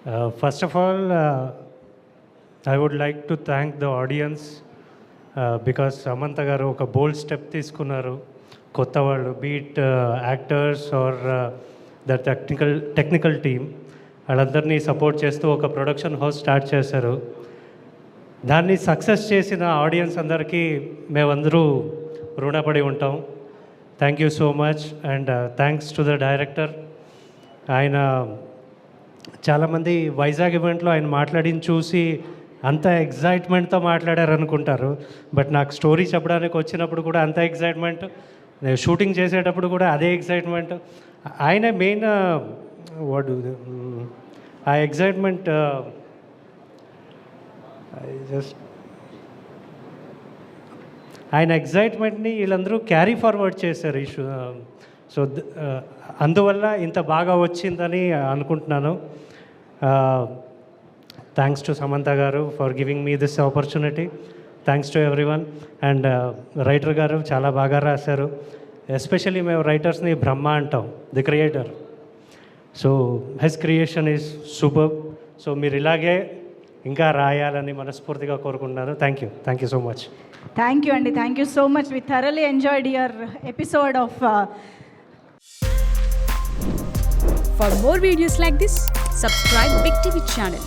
First of all, I would like to thank the audience because Samantha garu oka bold step తీసుకున్నారు. కొత్త వాళ్ళు beat actors or the technical team వాళ్ళందరినీ support చేస్తూ ఒక production house start చేశారు. దాన్ని success చేసిన ఆడియన్స్ అందరికీ మేమందరూ రుణపడి ఉంటాం. Thank you so much and thanks to the director. ఆయన చాలామంది వైజాగ్ ఈవెంట్లో ఆయన మాట్లాడిన చూసి అంత ఎగ్జైట్మెంట్తో మాట్లాడారు అనుకుంటారు. బట్ నాకు స్టోరీ చెప్పడానికి వచ్చినప్పుడు కూడా అంత ఎగ్జైట్మెంట్, షూటింగ్ చేసేటప్పుడు కూడా అదే ఎగ్జైట్మెంట్. ఆయన మెయిన్ వాడు ఆ ఎగ్జైట్మెంట్ ఆయన ఎగ్జైట్మెంట్ని వీళ్ళందరూ క్యారీ ఫార్వర్డ్ చేశారు ఈ సో అందువల్ల ఇంత బాగా వచ్చిందని అనుకుంటున్నాను. థ్యాంక్స్ టు సమంత గారు for giving me this opportunity. Thanks to everyone. And writer గారు చాలా బాగా రాశారు. ఎస్పెషల్లీ మేము రైటర్స్ని బ్రహ్మ అంటాం, the creator. So his creation is super. So మీరు ఇలాగే ఇంకా రాయాలని మనస్ఫూర్తిగా కోరుకుంటున్నాను. Thank you so much. Thank you అండి. Thank you so much. We thoroughly enjoyed your episode of. For more videos like this, subscribe Big TV channel.